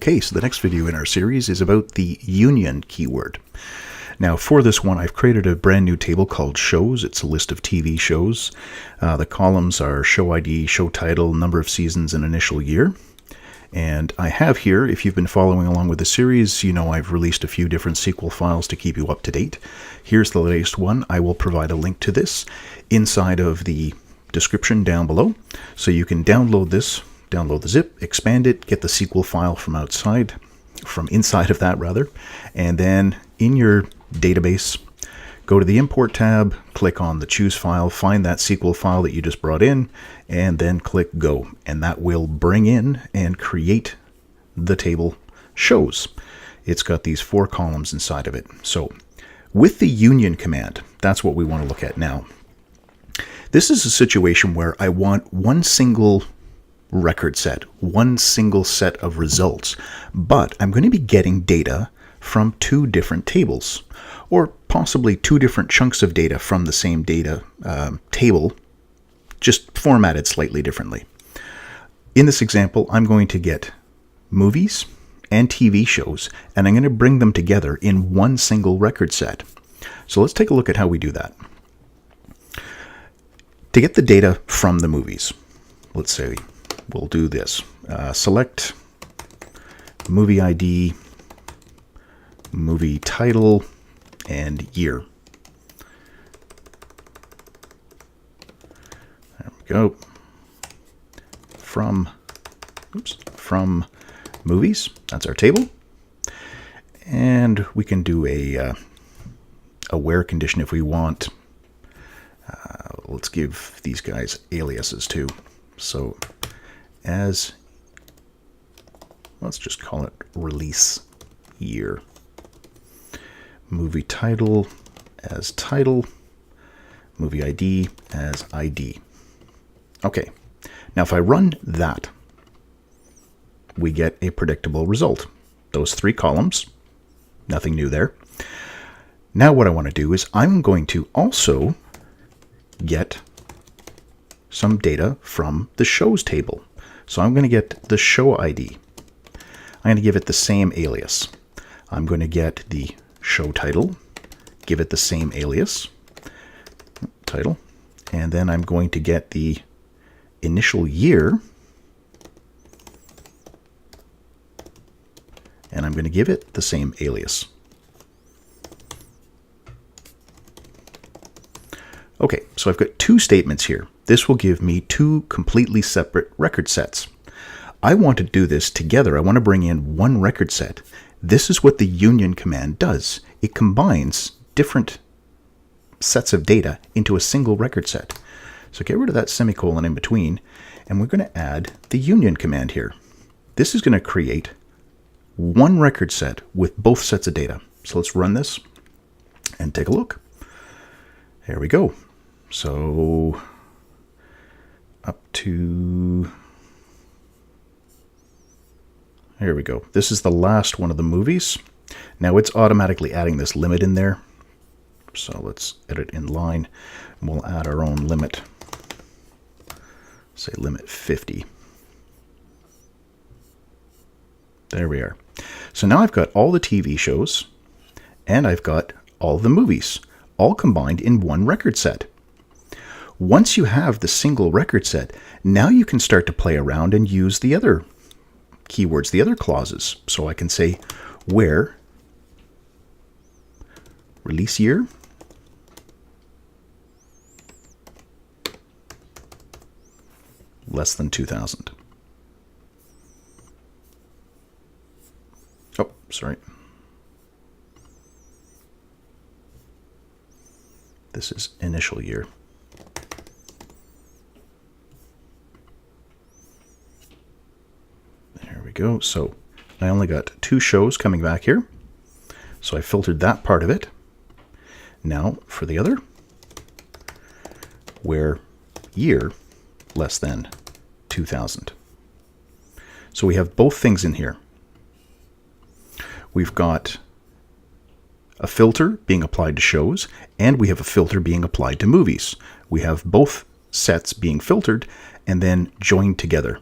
Okay, so the next video in our series is about the union keyword. Now for this one, I've created a brand new table called shows. It's a list of TV shows. The columns are show ID, show title, number of seasons, and initial year. And I have here, if you've been following along with the series, you know I've released a few different SQL files to keep you up to date. Here's the latest one. I will provide a link to this inside of the description down below. So you can download this, download the zip, expand it, get the SQL file from inside of that rather, and then in your database, go to the import tab, click on the choose file, find that SQL file that you just brought in, and then click go. And that will bring in and create the table shows. It's got these 4 columns inside of it. So with the union command, that's what we want to look at now. This is a situation where I want one single record set, one single set of results, but I'm going to be getting data from 2 different tables, or possibly 2 different chunks of data from the same data table, just formatted slightly differently. In this example, I'm going to get movies and TV shows, and I'm going to bring them together in one single record set. So let's take a look at how we do that. To get the data from the movies, let's say we'll do this. Select movie ID, movie title, and year. There we go. From movies, that's our table. And we can do a where condition if we want. Let's give these guys aliases too. So let's just call it release year. Movie title as title, movie ID as ID. Okay, now if I run that, we get a predictable result. Those 3 columns, nothing new there. Now what I want to do is I'm going to also get some data from the shows table. So I'm going to get the show ID. I'm going to give it the same alias. I'm going to get the show title, give it the same alias, title, and then I'm going to get the initial year, and I'm going to give it the same alias. Okay, so I've got 2 statements here. This will give me 2 completely separate record sets. I want to do this together. I want to bring in one record set. This is what the union command does. It combines different sets of data into a single record set. So get rid of that semicolon in between, and we're going to add the union command here. This is going to create one record set with both sets of data. So let's run this and take a look. There we go. So up to... Here we go. This is the last one of the movies. Now it's automatically adding this limit in there. So let's edit in line. And we'll add our own limit. Say limit 50. There we are. So now I've got all the TV shows and I've got all the movies, all combined in one record set. Once you have the single record set, now you can start to play around and use the other keywords, the other clauses. So I can say where release year less than 2000. Oh, sorry. This is initial year. There we go. So I only got 2 shows coming back here. So I filtered that part of it. Now for the other, where year less than 2000. So we have both things in here. We've got a filter being applied to shows, and we have a filter being applied to movies. We have both sets being filtered and then joined together.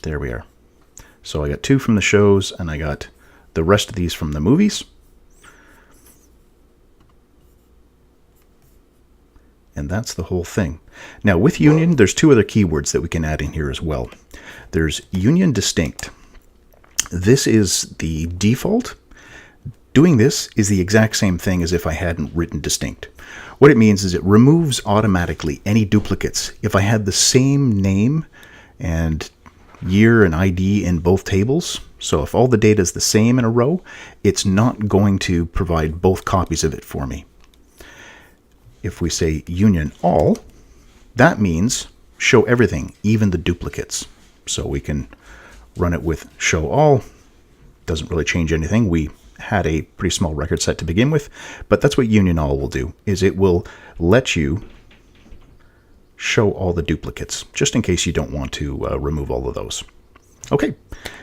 There we are. So I got 2 from the shows, and I got the rest of these from the movies. And that's the whole thing. Now with union, there's 2 other keywords that we can add in here as well. There's union distinct. This is the default. Doing this is the exact same thing as if I hadn't written distinct. What it means is it removes automatically any duplicates. If I had the same name and year and ID in both tables, so if all the data is the same in a row, it's not going to provide both copies of it for me. If we say union all, that means show everything, even the duplicates. So we can run it with show all. Doesn't really change anything. We had a pretty small record set to begin with, but that's what union all will do, is it will let you show all the duplicates, just in case you don't want to remove all of those. Okay,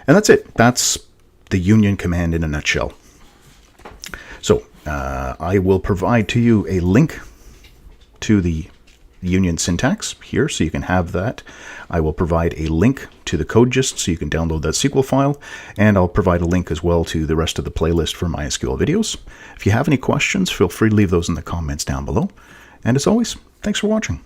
and that's it. That's the union command in a nutshell. So I will provide to you a link to the union syntax here, so you can have that. I will provide a link to the code gist so you can download that SQL file, and I'll provide a link as well to the rest of the playlist for MySQL videos. If you have any questions, feel free to leave those in the comments down below. And as always, thanks for watching.